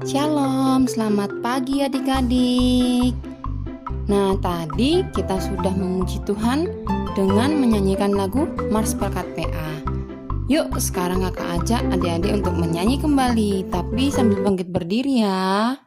Shalom, selamat pagi adik-adik. Nah, tadi kita sudah memuji Tuhan dengan menyanyikan lagu Mars Berkat PA. Yuk, sekarang kakak ajak adik-adik untuk menyanyi kembali, tapi sambil bangkit berdiri ya.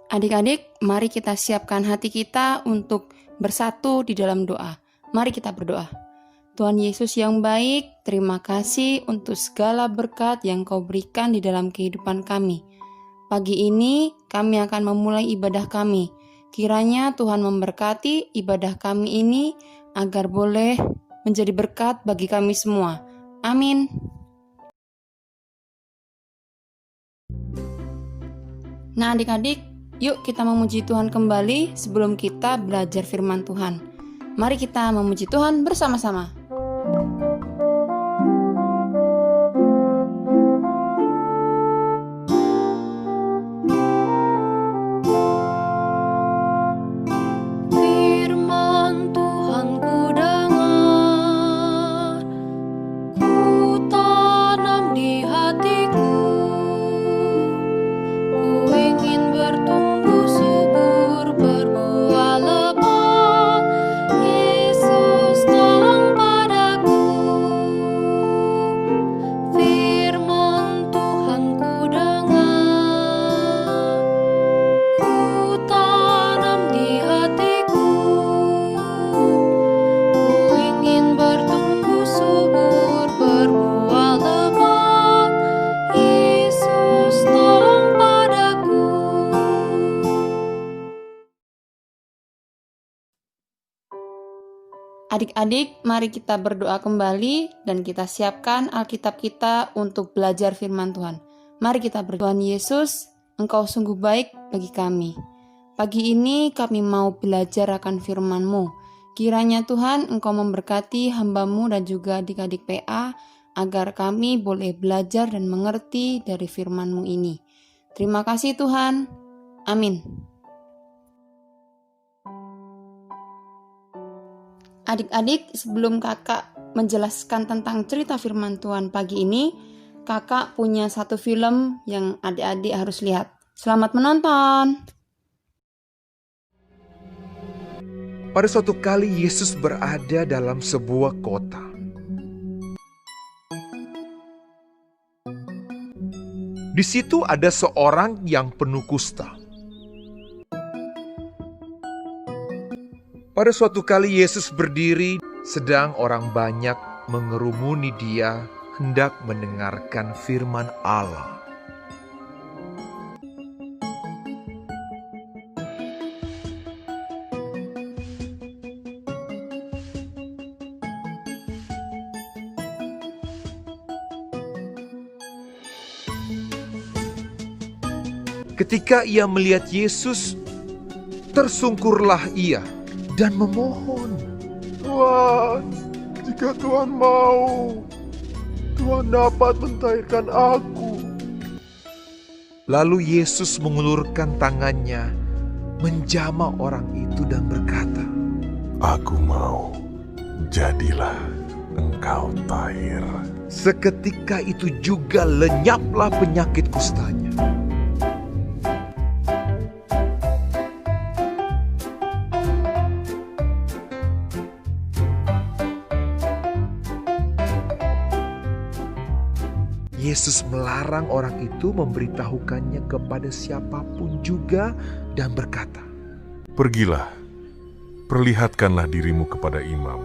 Adik-adik, mari kita siapkan hati kita untuk bersatu di dalam doa. Mari kita berdoa. Tuhan Yesus yang baik, terima kasih untuk segala berkat yang Kau berikan di dalam kehidupan kami. Pagi ini kami akan memulai ibadah kami. Kiranya Tuhan memberkati ibadah kami ini agar boleh menjadi berkat bagi kami semua. Amin. Nah adik-adik, yuk kita memuji Tuhan kembali sebelum kita belajar firman Tuhan. Mari kita memuji Tuhan bersama-sama. Firman Tuhan ku dengar, ku tanam di hatiku. Ku ingin bertumbuh subur, berbuah lebat. Yesus tolong Adik-adik, mari kita berdoa kembali dan kita siapkan Alkitab kita untuk belajar firman Tuhan. Mari kita berdoa. Tuhan Yesus, Engkau sungguh baik bagi kami. Pagi ini kami mau belajar akan firman-Mu. Kiranya Tuhan Engkau memberkati hamba-Mu dan juga adik-adik PA agar kami boleh belajar dan mengerti dari firman-Mu ini. Terima kasih Tuhan. Amin. Adik-adik, sebelum kakak menjelaskan tentang cerita firman Tuhan pagi ini, kakak punya satu film yang adik-adik harus lihat. Selamat menonton. Pada suatu kali Yesus berada dalam sebuah kota. Di situ ada seorang yang penuh kusta. Pada suatu kali Yesus berdiri, sedang orang banyak mengerumuni dia hendak mendengarkan firman Allah. Ketika ia melihat Yesus, tersungkurlah ia dan memohon, Tuhan, jika Tuhan mau, Tuhan dapat mentahirkan aku. Lalu Yesus mengulurkan tangannya, menjamah orang itu dan berkata, Aku mau, jadilah engkau tahir. seketika itu juga lenyaplah penyakit kustanya. Yesus melarang orang itu memberitahukannya kepada siapapun juga dan berkata, Pergilah, perlihatkanlah dirimu kepada imam,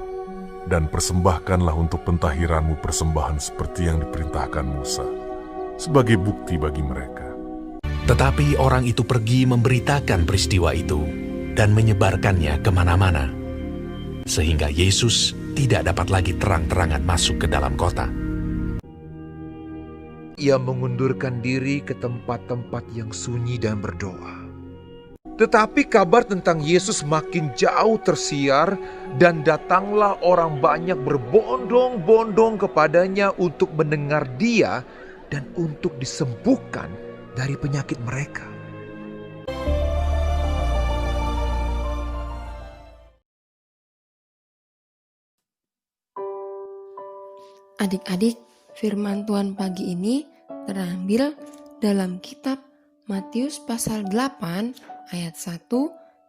dan persembahkanlah untuk pentahiranmu persembahan seperti yang diperintahkan Musa, sebagai bukti bagi mereka. Tetapi orang itu pergi memberitakan peristiwa itu dan menyebarkannya kemana-mana, sehingga Yesus tidak dapat lagi terang-terangan masuk ke dalam kota. Ia mengundurkan diri ke tempat-tempat yang sunyi dan berdoa. Tetapi kabar tentang Yesus makin jauh tersiar dan datanglah orang banyak berbondong-bondong kepadanya untuk mendengar dia dan untuk disembuhkan dari penyakit mereka. Adik-adik, firman Tuhan pagi ini terambil dalam kitab Matius pasal 8 ayat 1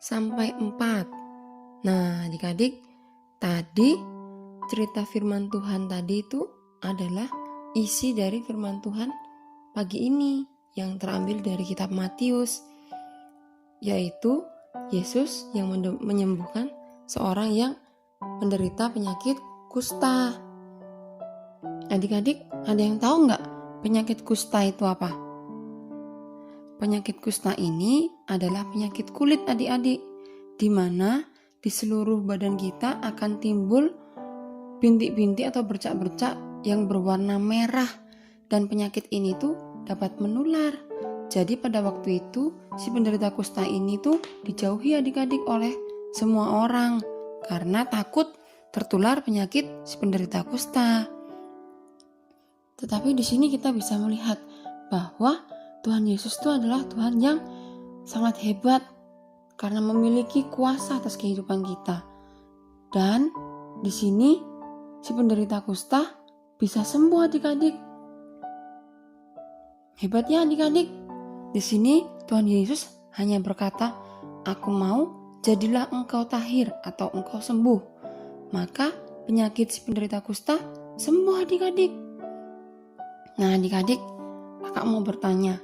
sampai 4. Nah, adik-adik, tadi cerita firman Tuhan tadi itu adalah isi dari firman Tuhan pagi ini yang terambil dari kitab Matius, yaitu Yesus yang menyembuhkan seorang yang menderita penyakit kusta. Adik-adik, ada yang tahu nggak penyakit kusta itu apa? Penyakit kusta ini adalah penyakit kulit adik-adik, di mana di seluruh badan kita akan timbul bintik-bintik atau bercak-bercak yang berwarna merah, dan penyakit ini tuh dapat menular. Jadi pada waktu itu si penderita kusta ini tuh dijauhi adik-adik oleh semua orang karena takut tertular penyakit si penderita kusta. Tetapi di sini kita bisa melihat bahwa Tuhan Yesus itu adalah Tuhan yang sangat hebat karena memiliki kuasa atas kehidupan kita. Dan di sini si penderita kusta bisa sembuh adik-adik. Hebatnya adik-adik. Di sini Tuhan Yesus hanya berkata, Aku mau, jadilah engkau tahir atau engkau sembuh. Maka penyakit si penderita kusta sembuh adik-adik. Nah adik-adik, kakak mau bertanya,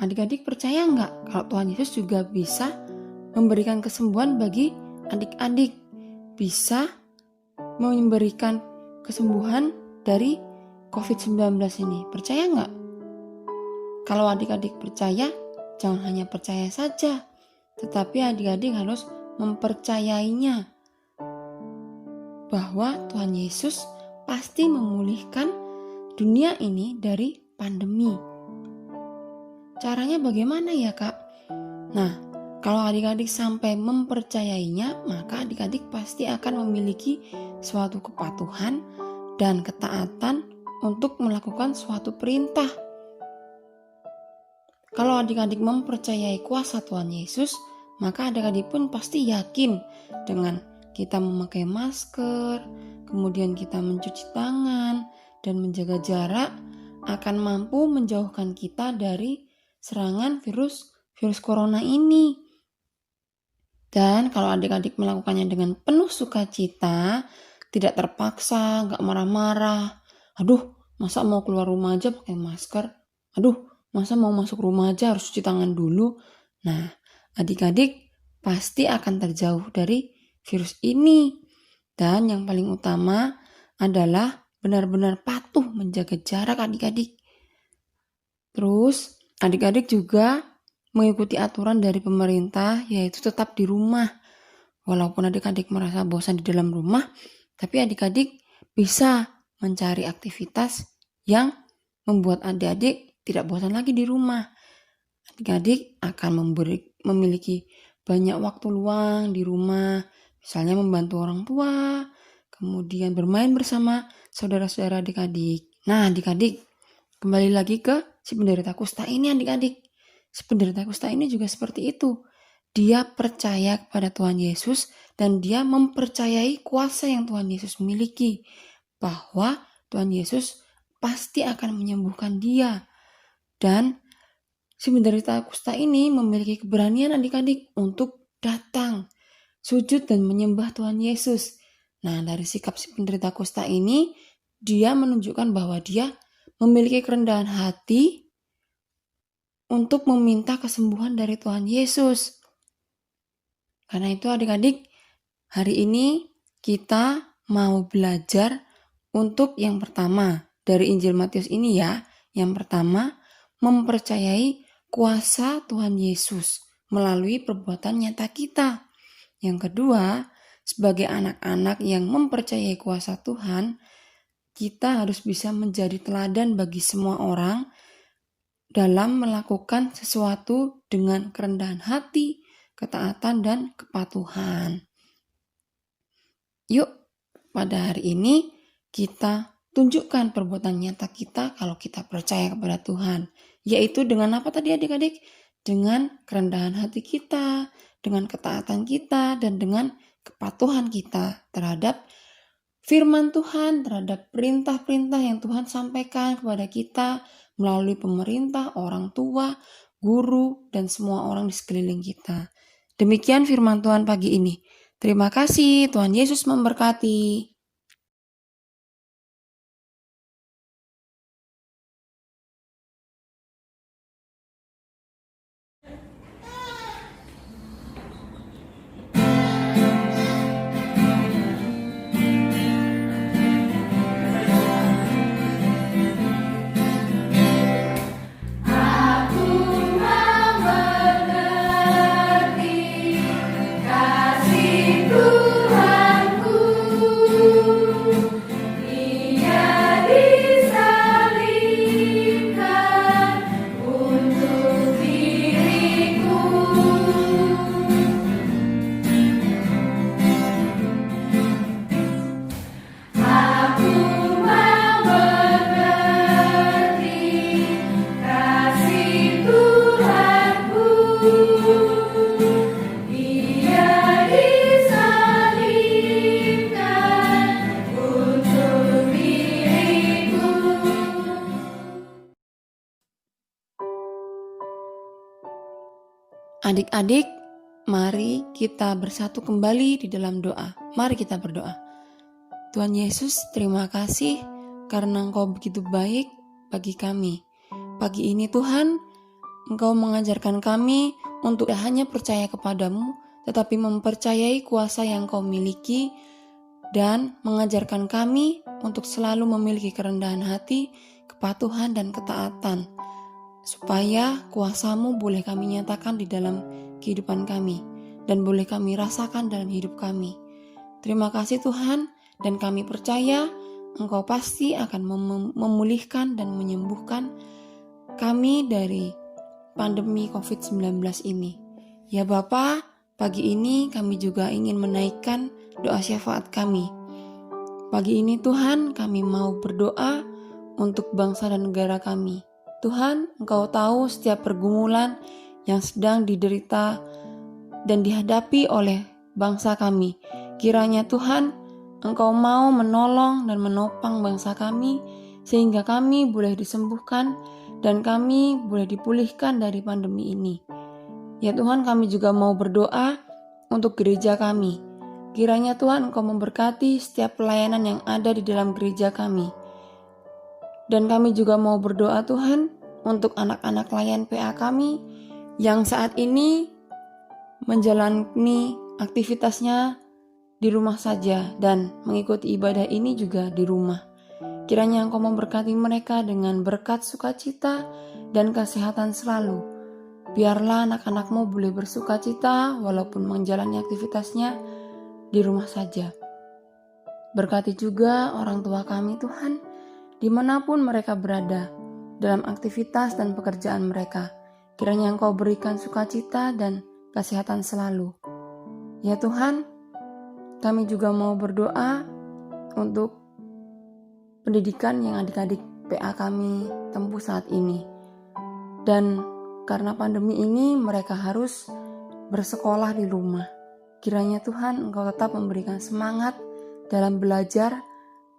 adik-adik percaya nggak kalau Tuhan Yesus juga bisa memberikan kesembuhan bagi adik-adik? Bisa memberikan kesembuhan dari COVID-19 ini, percaya nggak? Kalau adik-adik percaya, jangan hanya percaya saja, tetapi adik-adik harus mempercayainya. bahwa Tuhan Yesus pasti memulihkan dunia ini dari pandemi. Caranya bagaimana ya Kak? Nah, kalau adik-adik sampai mempercayainya, maka adik-adik pasti akan memiliki suatu kepatuhan dan ketaatan untuk melakukan suatu perintah. Kalau adik-adik mempercayai kuasa Tuhan Yesus, maka adik-adik pun pasti yakin dengan kita memakai masker, kemudian kita mencuci tangan, dan menjaga jarak akan mampu menjauhkan kita dari serangan virus corona ini. Dan kalau adik-adik melakukannya dengan penuh sukacita, tidak terpaksa, gak marah-marah. Aduh, masa mau keluar rumah aja pakai masker? Aduh, masa mau masuk rumah aja harus cuci tangan dulu? Nah, adik-adik pasti akan terjauh dari virus ini. Dan yang paling utama adalah benar-benar patuh menjaga jarak adik-adik. Terus, adik-adik juga mengikuti aturan dari pemerintah, yaitu tetap di rumah. Walaupun adik-adik merasa bosan di dalam rumah, tapi adik-adik bisa mencari aktivitas yang membuat adik-adik tidak bosan lagi di rumah. Adik-adik akan memiliki banyak waktu luang di rumah, misalnya membantu orang tua, kemudian bermain bersama saudara-saudara adik-adik. Nah, adik-adik, kembali lagi ke si penderita kusta ini adik-adik. Si penderita kusta ini juga seperti itu. Dia percaya kepada Tuhan Yesus dan dia mempercayai kuasa yang Tuhan Yesus miliki. Bahwa Tuhan Yesus pasti akan menyembuhkan dia. Dan si penderita kusta ini memiliki keberanian adik-adik untuk datang, sujud dan menyembah Tuhan Yesus. Nah, dari sikap si penderita kusta ini, dia menunjukkan bahwa dia memiliki kerendahan hati untuk meminta kesembuhan dari Tuhan Yesus. Karena itu adik-adik, hari ini kita mau belajar untuk yang pertama dari Injil Matius ini ya. Yang pertama, mempercayai kuasa Tuhan Yesus melalui perbuatan nyata kita. Yang kedua, sebagai anak-anak yang mempercayai kuasa Tuhan, kita harus bisa menjadi teladan bagi semua orang dalam melakukan sesuatu dengan kerendahan hati, ketaatan, dan kepatuhan. Yuk, pada hari ini kita tunjukkan perbuatan nyata kita kalau kita percaya kepada Tuhan. Yaitu dengan apa tadi adik-adik? Dengan kerendahan hati kita, dengan ketaatan kita, dan dengan kepatuhan kita terhadap firman Tuhan, terhadap perintah-perintah yang Tuhan sampaikan kepada kita melalui pemerintah, orang tua, guru, dan semua orang di sekeliling kita. Demikian firman Tuhan pagi ini. Terima kasih, Tuhan Yesus memberkati. Adik-adik, mari kita bersatu kembali di dalam doa. Mari kita berdoa. Tuhan Yesus, terima kasih karena Engkau begitu baik bagi kami. Pagi ini Tuhan, Engkau mengajarkan kami untuk tidak hanya percaya kepadamu, tetapi mempercayai kuasa yang Engkau miliki dan mengajarkan kami untuk selalu memiliki kerendahan hati, kepatuhan, dan ketaatan. Supaya kuasa-Mu boleh kami nyatakan di dalam kehidupan kami dan boleh kami rasakan dalam hidup kami. Terima kasih Tuhan, Dan kami percaya Engkau pasti akan memulihkan dan menyembuhkan kami dari pandemi COVID-19 ini. Ya Bapa, pagi ini kami juga ingin menaikkan doa syafaat kami. Pagi ini Tuhan, kami mau berdoa untuk bangsa dan negara kami. Tuhan, Engkau tahu setiap pergumulan yang sedang diderita dan dihadapi oleh bangsa kami. Kiranya Tuhan, Engkau mau menolong dan menopang bangsa kami sehingga kami boleh disembuhkan dan kami boleh dipulihkan dari pandemi ini. Ya Tuhan, kami juga mau berdoa untuk gereja kami. Kiranya Tuhan Engkau memberkati setiap pelayanan yang ada di dalam gereja kami. Dan kami juga mau berdoa Tuhan untuk anak-anak layan PA kami yang saat ini menjalani aktivitasnya di rumah saja dan mengikuti ibadah ini juga di rumah. Kiranya Engkau memberkati mereka dengan berkat sukacita dan kesehatan selalu. Biarlah anak-anak-Mu boleh bersukacita walaupun menjalani aktivitasnya di rumah saja. Berkati juga orang tua kami Tuhan, dimanapun mereka berada dalam aktivitas dan pekerjaan mereka. Kiranya Engkau berikan sukacita dan kesehatan selalu. Ya Tuhan, kami juga mau berdoa untuk pendidikan yang adik-adik PA kami tempuh saat ini. Dan karena pandemi ini mereka harus bersekolah di rumah. Kiranya Tuhan Engkau tetap memberikan semangat dalam belajar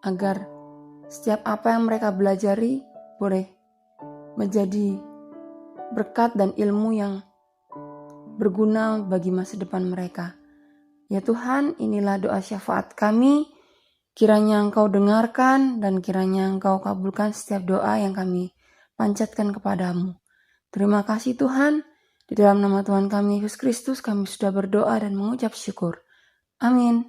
agar setiap apa yang mereka belajari boleh menjadi berkat dan ilmu yang berguna bagi masa depan mereka. Ya Tuhan, inilah doa syafaat kami. Kiranya Engkau dengarkan dan kiranya Engkau kabulkan setiap doa yang kami panjatkan kepadamu. Terima kasih Tuhan. Di dalam nama Tuhan kami Yesus Kristus kami sudah berdoa dan mengucap syukur. Amin.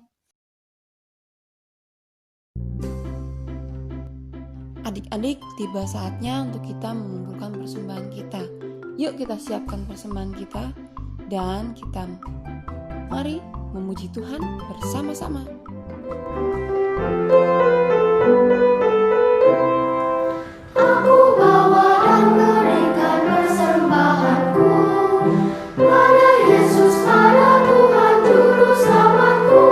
Adik-adik, tiba saatnya untuk kita mengumpulkan persembahan kita. Yuk kita siapkan persembahan kita dan kita mari memuji Tuhan bersama-sama. Aku bawa dan berikan persembahanku pada Yesus, pada Tuhan Juru Selamatku.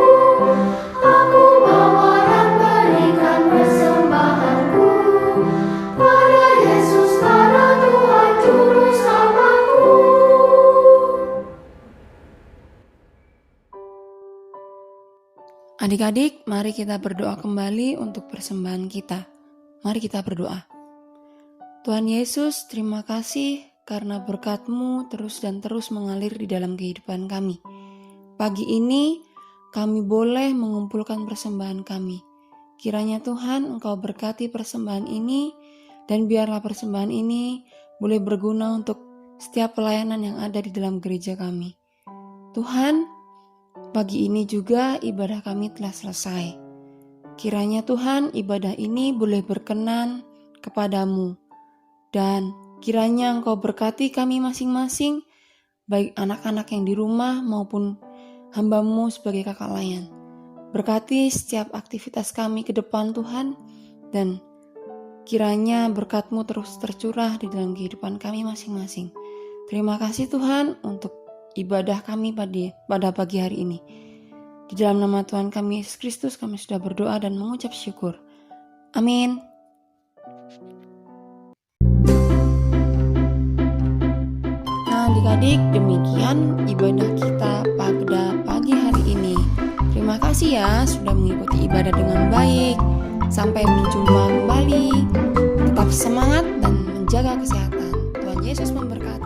Aku bawa dan berikan persembahanku pada Yesus, pada Tuhan Juru Selamatku. Adik-adik, mari kita berdoa kembali untuk persembahan kita. Mari kita berdoa. Tuhan Yesus, terima kasih karena berkat-Mu terus dan terus mengalir di dalam kehidupan kami. Pagi ini, kami boleh mengumpulkan persembahan kami. Kiranya Tuhan Engkau berkati persembahan ini, dan biarlah persembahan ini boleh berguna untuk setiap pelayanan yang ada di dalam gereja kami. Tuhan, pagi ini juga ibadah kami telah selesai. Kiranya Tuhan ibadah ini boleh berkenan kepadamu. Dan kiranya Engkau berkati kami masing-masing, baik anak-anak yang di rumah maupun hamba-Mu sebagai kakak layan. Berkati setiap aktivitas kami ke depan Tuhan, dan kiranya berkat-Mu terus tercurah di dalam kehidupan kami masing-masing. Terima kasih Tuhan untuk ibadah kami pada pagi hari ini. Di dalam nama Tuhan kami Yesus Kristus kami sudah berdoa dan mengucap syukur. Amin. Nah adik-adik, demikian ibadah kita pada pagi hari ini. Terima kasih ya sudah mengikuti ibadah dengan baik. Sampai berjumpa kembali. Tetap semangat dan menjaga kesehatan. Tuhan Yesus memberkati.